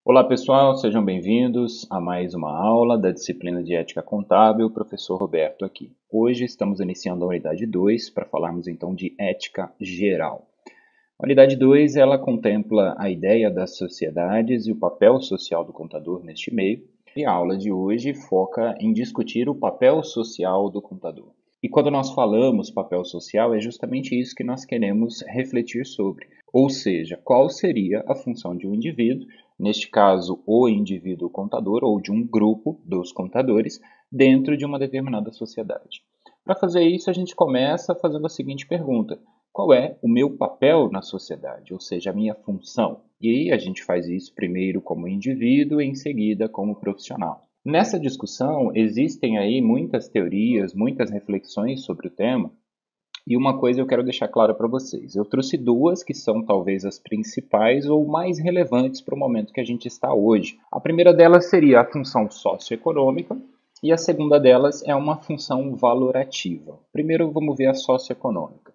Olá pessoal, sejam bem-vindos a mais uma aula da disciplina de Ética Contábil, professor Roberto aqui. Hoje estamos iniciando a unidade 2 para falarmos então de ética geral. A unidade 2 ela contempla a ideia das sociedades e o papel social do contador neste meio, e a aula de hoje foca em discutir o papel social do contador. E quando nós falamos papel social, é justamente isso que nós queremos refletir sobre. Ou seja, qual seria a função de um indivíduo, neste caso o indivíduo contador ou de um grupo dos contadores, dentro de uma determinada sociedade. Para fazer isso, a gente começa fazendo a seguinte pergunta: qual é o meu papel na sociedade, ou seja, a minha função? E aí a gente faz isso primeiro como indivíduo e em seguida como profissional. Nessa discussão existem aí muitas teorias, muitas reflexões sobre o tema, e uma coisa eu quero deixar clara para vocês. Eu trouxe duas que são talvez as principais ou mais relevantes para o momento que a gente está hoje. A primeira delas seria a função socioeconômica e a segunda delas é uma função valorativa. Primeiro vamos ver a socioeconômica.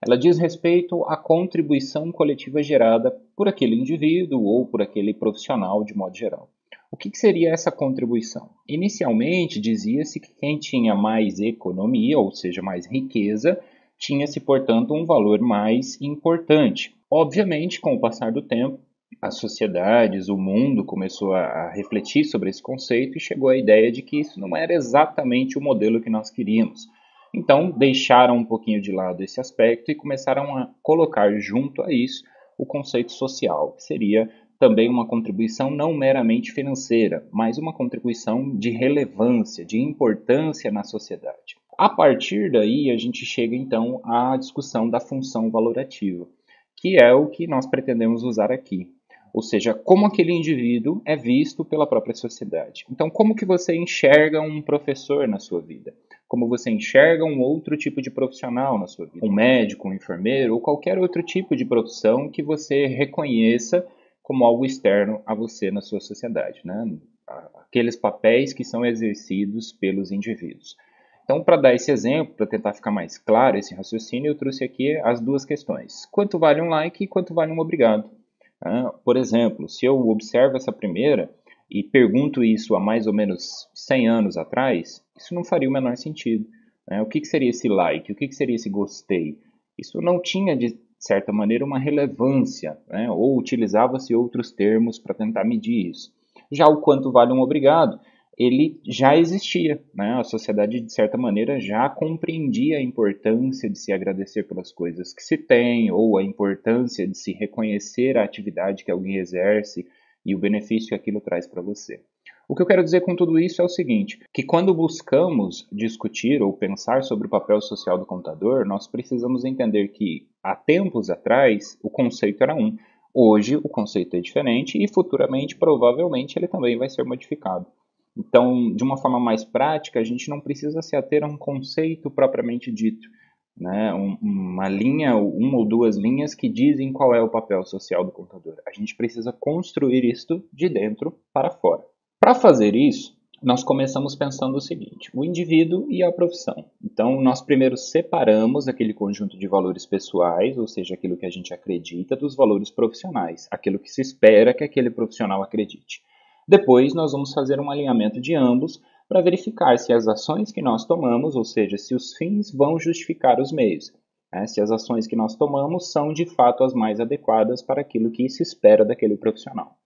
Ela diz respeito à contribuição coletiva gerada por aquele indivíduo ou por aquele profissional de modo geral. O que seria essa contribuição? Inicialmente dizia-se que quem tinha mais economia, ou seja, mais riqueza, tinha-se, portanto, um valor mais importante. Obviamente, com o passar do tempo, as sociedades, o mundo começou a refletir sobre esse conceito e chegou à ideia de que isso não era exatamente o modelo que nós queríamos. Então, deixaram um pouquinho de lado esse aspecto e começaram a colocar junto a isso o conceito social, que seria também uma contribuição não meramente financeira, mas uma contribuição de relevância, de importância na sociedade. A partir daí, a gente chega então à discussão da função valorativa, que é o que nós pretendemos usar aqui. Ou seja, como aquele indivíduo é visto pela própria sociedade. Então, como que você enxerga um professor na sua vida? Como você enxerga um outro tipo de profissional na sua vida? Um médico, um enfermeiro ou qualquer outro tipo de profissão que você reconheça como algo externo a você na sua sociedade, né? Aqueles papéis que são exercidos pelos indivíduos. Então, para dar esse exemplo, para tentar ficar mais claro esse raciocínio, eu trouxe aqui as duas questões. Quanto vale um like e quanto vale um obrigado? Por exemplo, se eu observo essa primeira e pergunto isso há mais ou menos 100 anos atrás, isso não faria o menor sentido. O que seria esse like? O que seria esse gostei? Isso não tinha, de certa maneira, uma relevância, ou utilizava-se outros termos para tentar medir isso. Já o quanto vale um obrigado, ele já existia, A sociedade, de certa maneira, já compreendia a importância de se agradecer pelas coisas que se tem, ou a importância de se reconhecer a atividade que alguém exerce e o benefício que aquilo traz para você. O que eu quero dizer com tudo isso é o seguinte, que quando buscamos discutir ou pensar sobre o papel social do contador, nós precisamos entender que, há tempos atrás, o conceito era um. Hoje, o conceito é diferente e, futuramente, provavelmente, ele também vai ser modificado. Então, de uma forma mais prática, a gente não precisa se ater a um conceito propriamente dito, uma linha, uma ou duas linhas que dizem qual é o papel social do contador. A gente precisa construir isto de dentro para fora. Para fazer isso, nós começamos pensando o seguinte: o indivíduo e a profissão. Então, nós primeiro separamos aquele conjunto de valores pessoais, ou seja, aquilo que a gente acredita, dos valores profissionais, aquilo que se espera que aquele profissional acredite. Depois, nós vamos fazer um alinhamento de ambos para verificar se as ações que nós tomamos, ou seja, se os fins vão justificar os meios, se as ações que nós tomamos são de fato as mais adequadas para aquilo que se espera daquele profissional.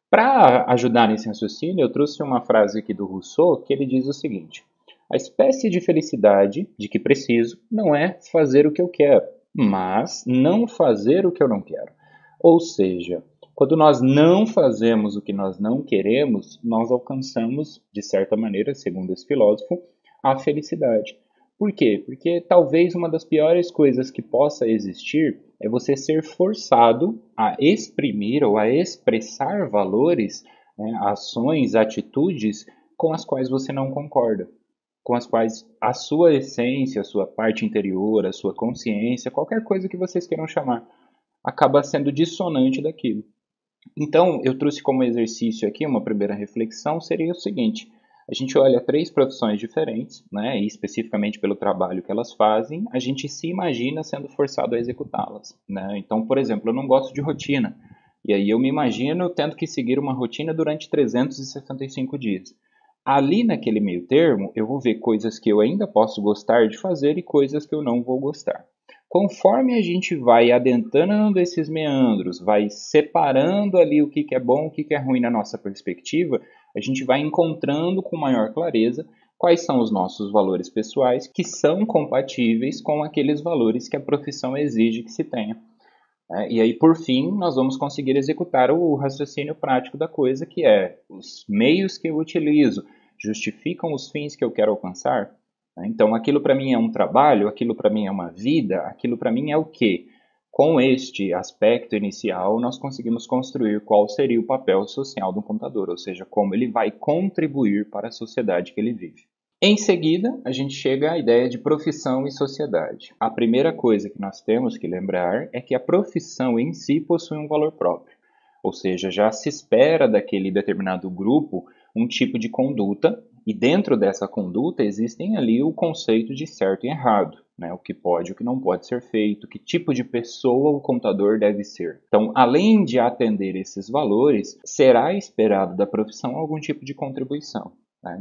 Para ajudar nesse raciocínio, eu trouxe uma frase aqui do Rousseau que ele diz o seguinte: a espécie de felicidade de que preciso não é fazer o que eu quero, mas não fazer o que eu não quero. Ou seja, quando nós não fazemos o que nós não queremos, nós alcançamos, de certa maneira, segundo esse filósofo, a felicidade. Por quê? Porque talvez uma das piores coisas que possa existir é você ser forçado a exprimir ou a expressar valores, ações, atitudes com as quais você não concorda, com as quais a sua essência, a sua parte interior, a sua consciência, qualquer coisa que vocês queiram chamar, acaba sendo dissonante daquilo. Então, eu trouxe como exercício aqui, uma primeira reflexão, seria o seguinte: a gente olha três profissões diferentes, e especificamente pelo trabalho que elas fazem, a gente se imagina sendo forçado a executá-las. Então, por exemplo, eu não gosto de rotina. E aí eu me imagino tendo que seguir uma rotina durante 365 dias. Ali naquele meio termo, eu vou ver coisas que eu ainda posso gostar de fazer e coisas que eu não vou gostar. Conforme a gente vai adentrando esses meandros, vai separando ali o que é bom, o que é ruim na nossa perspectiva, a gente vai encontrando com maior clareza quais são os nossos valores pessoais que são compatíveis com aqueles valores que a profissão exige que se tenha. E aí, por fim, nós vamos conseguir executar o raciocínio prático da coisa, que é os meios que eu utilizo justificam os fins que eu quero alcançar? Então, aquilo para mim é um trabalho, aquilo para mim é uma vida, aquilo para mim é o quê? Com este aspecto inicial, nós conseguimos construir qual seria o papel social do contador, ou seja, como ele vai contribuir para a sociedade que ele vive. Em seguida, a gente chega à ideia de profissão e sociedade. A primeira coisa que nós temos que lembrar é que a profissão em si possui um valor próprio, ou seja, já se espera daquele determinado grupo um tipo de conduta, e dentro dessa conduta existem ali o conceito de certo e errado, né? O que pode e o que não pode ser feito, que tipo de pessoa o contador deve ser. Então, além de atender esses valores, será esperado da profissão algum tipo de contribuição.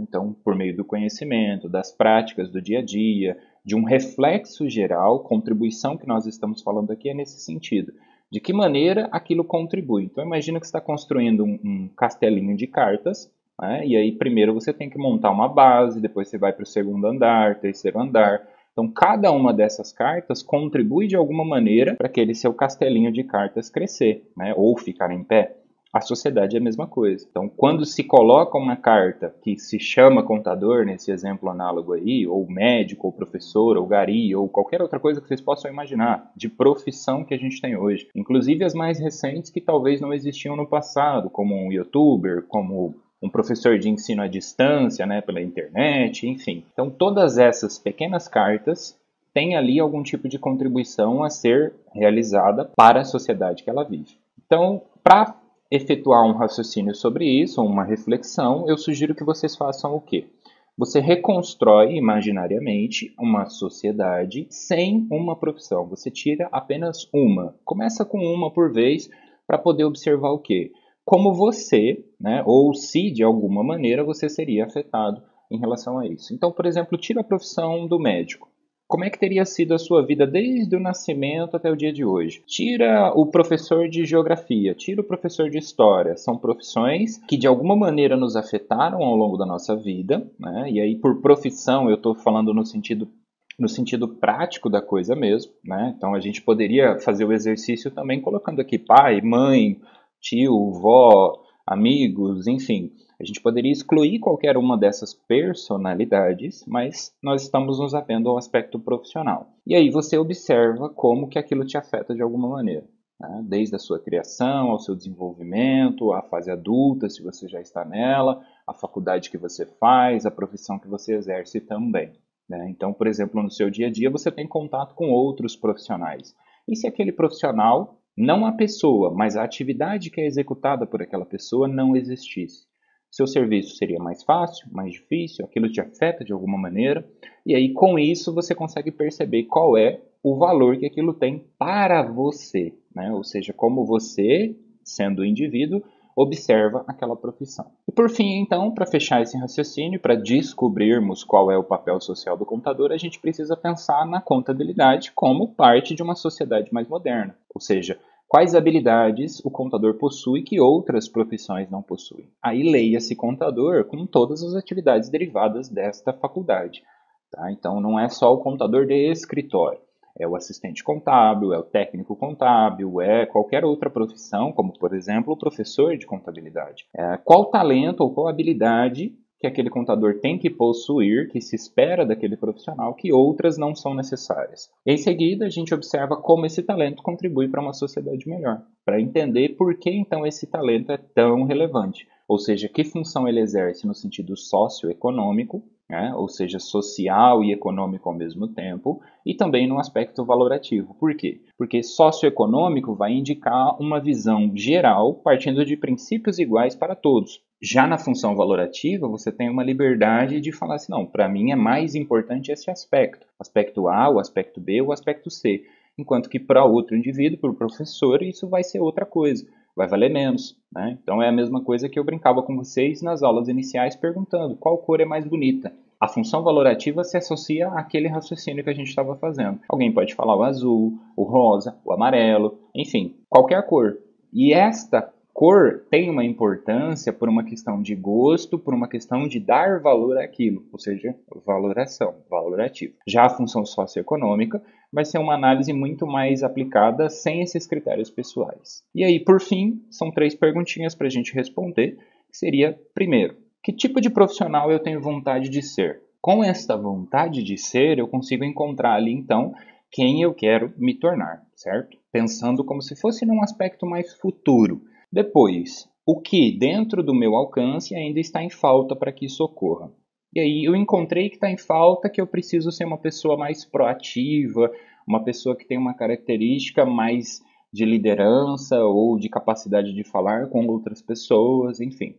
Então, por meio do conhecimento, das práticas do dia a dia, de um reflexo geral, contribuição que nós estamos falando aqui é nesse sentido. De que maneira aquilo contribui? Então, imagina que você está construindo um castelinho de cartas, né? E aí primeiro você tem que montar uma base, depois você vai para o segundo andar, terceiro andar. Então, cada uma dessas cartas contribui de alguma maneira para aquele seu castelinho de cartas crescer, né? Ou ficar em pé. A sociedade é a mesma coisa. Então, quando se coloca uma carta que se chama contador, nesse exemplo análogo aí, ou médico, ou professor, ou gari, ou qualquer outra coisa que vocês possam imaginar, de profissão que a gente tem hoje, inclusive as mais recentes que talvez não existiam no passado, como um youtuber, como um professor de ensino à distância, né, pela internet, enfim. Então, todas essas pequenas cartas têm ali algum tipo de contribuição a ser realizada para a sociedade que ela vive. Então, para efetuar um raciocínio sobre isso, uma reflexão, eu sugiro que vocês façam o quê? Você reconstrói imaginariamente uma sociedade sem uma profissão. Você tira apenas uma. Começa com uma por vez para poder observar o quê? Como você, né, ou se de alguma maneira você seria afetado em relação a isso. Então, por exemplo, tira a profissão do médico. Como é que teria sido a sua vida desde o nascimento até o dia de hoje? Tira o professor de geografia, tira o professor de história. São profissões que de alguma maneira nos afetaram ao longo da nossa vida, né? E aí por profissão eu estou falando no sentido prático da coisa mesmo, né? Então a gente poderia fazer o exercício também colocando aqui pai, mãe, tio, vó, amigos, enfim. A gente poderia excluir qualquer uma dessas personalidades, mas nós estamos nos atendo ao aspecto profissional. E aí você observa como que aquilo te afeta de alguma maneira, né? Desde a sua criação, ao seu desenvolvimento, à fase adulta, se você já está nela, a faculdade que você faz, a profissão que você exerce também, né? Então, por exemplo, no seu dia a dia você tem contato com outros profissionais. E se aquele profissional, não a pessoa, mas a atividade que é executada por aquela pessoa não existisse? Seu serviço seria mais fácil, mais difícil, aquilo te afeta de alguma maneira, e aí com isso você consegue perceber qual é o valor que aquilo tem para você, né? Ou seja, como você, sendo indivíduo, observa aquela profissão. E por fim, então, para fechar esse raciocínio, para descobrirmos qual é o papel social do contador, a gente precisa pensar na contabilidade como parte de uma sociedade mais moderna, ou seja, quais habilidades o contador possui que outras profissões não possuem? Aí leia-se contador com todas as atividades derivadas desta faculdade. Tá? Então não é só o contador de escritório, é o assistente contábil, é o técnico contábil, é qualquer outra profissão, como por exemplo o professor de contabilidade. Qual talento ou qual habilidade que aquele contador tem que possuir, que se espera daquele profissional, que outras não são necessárias. Em seguida, a gente observa como esse talento contribui para uma sociedade melhor, para entender por que então esse talento é tão relevante, ou seja, que função ele exerce no sentido socioeconômico, né? Ou seja, social e econômico ao mesmo tempo, e também no aspecto valorativo. Por quê? Porque socioeconômico vai indicar uma visão geral partindo de princípios iguais para todos. Já na função valorativa, você tem uma liberdade de falar assim, não, para mim é mais importante esse aspecto. Aspecto A, o aspecto B, o aspecto C. Enquanto que para outro indivíduo, para o professor, isso vai ser outra coisa. vai valer menos, né? Então é a mesma coisa que eu brincava com vocês nas aulas iniciais perguntando qual cor é mais bonita. A função valorativa se associa àquele raciocínio que a gente estava fazendo. Alguém pode falar o azul, o rosa, o amarelo, enfim, qualquer cor. E esta cor tem uma importância por uma questão de gosto, por uma questão de dar valor àquilo, ou seja, valoração, valorativo. Já a função socioeconômica vai ser uma análise muito mais aplicada sem esses critérios pessoais. E aí, por fim, são 3 perguntinhas para a gente responder, que seria, primeiro, que tipo de profissional eu tenho vontade de ser? Com esta vontade de ser, eu consigo encontrar ali, então, quem eu quero me tornar, certo? Pensando como se fosse num aspecto mais futuro. Depois, o que dentro do meu alcance ainda está em falta para que isso ocorra. E aí eu encontrei que está em falta que eu preciso ser uma pessoa mais proativa, uma pessoa que tem uma característica mais de liderança ou de capacidade de falar com outras pessoas, enfim.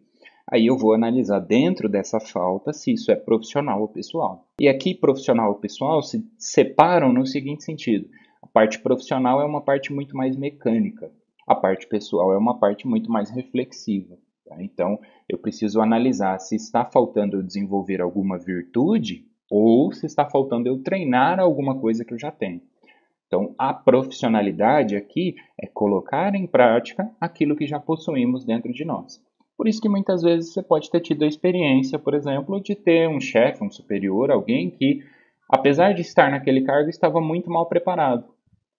Aí eu vou analisar dentro dessa falta se isso é profissional ou pessoal. E aqui profissional ou pessoal se separam no seguinte sentido. A parte profissional é uma parte muito mais mecânica. A parte pessoal é uma parte muito mais reflexiva. Tá? Então, eu preciso analisar se está faltando eu desenvolver alguma virtude ou se está faltando eu treinar alguma coisa que eu já tenho. Então, a profissionalidade aqui é colocar em prática aquilo que já possuímos dentro de nós. Por isso que muitas vezes você pode ter tido a experiência, por exemplo, de ter um chefe, um superior, alguém que, apesar de estar naquele cargo, estava muito mal preparado.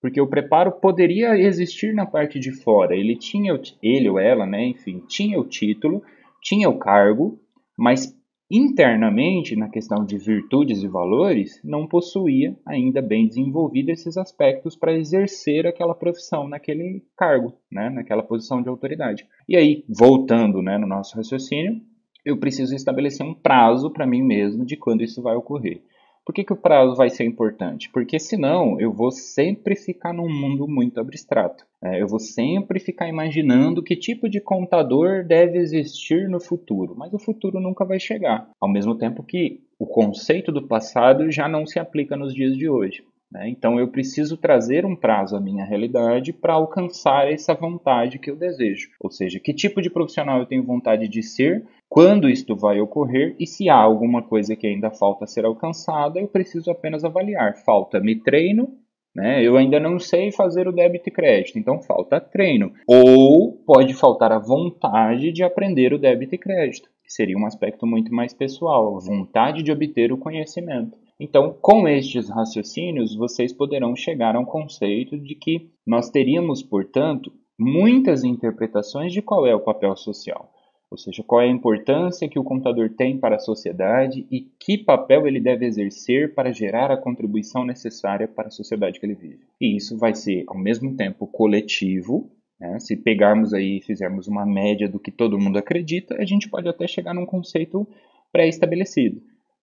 Porque o preparo poderia existir na parte de fora. Ele tinha, ele ou ela, né, enfim, tinha o título, tinha o cargo, mas internamente, na questão de virtudes e valores, não possuía ainda bem desenvolvido esses aspectos para exercer aquela profissão naquele cargo, né, naquela posição de autoridade. E aí, voltando, né, no nosso raciocínio, eu preciso estabelecer um prazo para mim mesmo de quando isso vai ocorrer. Por que o prazo vai ser importante? Porque senão eu vou sempre ficar num mundo muito abstrato. Eu vou sempre ficar imaginando que tipo de contador deve existir no futuro, mas o futuro nunca vai chegar. Ao mesmo tempo que o conceito do passado já não se aplica nos dias de hoje. Então eu preciso trazer um prazo à minha realidade para alcançar essa vontade que eu desejo. Ou seja, que tipo de profissional eu tenho vontade de ser, quando isto vai ocorrer e se há alguma coisa que ainda falta ser alcançada, eu preciso apenas avaliar. Falta-me treino, né? Eu ainda não sei fazer o débito e crédito, então falta treino. Ou pode faltar a vontade de aprender o débito e crédito, que seria um aspecto muito mais pessoal, a vontade de obter o conhecimento. Então, com estes raciocínios, vocês poderão chegar a um conceito de que nós teríamos, portanto, muitas interpretações de qual é o papel social. Ou seja, qual é a importância que o contador tem para a sociedade e que papel ele deve exercer para gerar a contribuição necessária para a sociedade que ele vive. E isso vai ser, ao mesmo tempo, coletivo, né? Se pegarmos aí e fizermos uma média do que todo mundo acredita, a gente pode até chegar num conceito pré-estabelecido.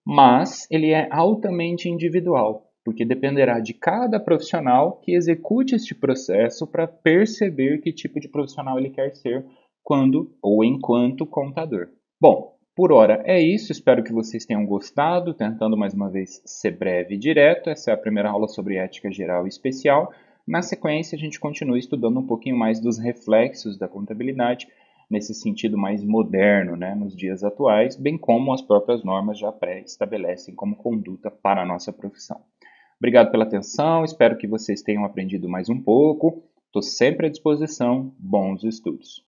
Mas ele é altamente individual, porque dependerá de cada profissional que execute este processo para perceber que tipo de profissional ele quer ser quando ou enquanto contador. Bom, por hora é isso, espero que vocês tenham gostado, tentando mais uma vez ser breve e direto. Essa é a primeira aula sobre ética geral e especial. Na sequência, a gente continua estudando um pouquinho mais dos reflexos da contabilidade, nesse sentido mais moderno, né, nos dias atuais, bem como as próprias normas já pré-estabelecem como conduta para a nossa profissão. Obrigado pela atenção, espero que vocês tenham aprendido mais um pouco. Estou sempre à disposição. Bons estudos!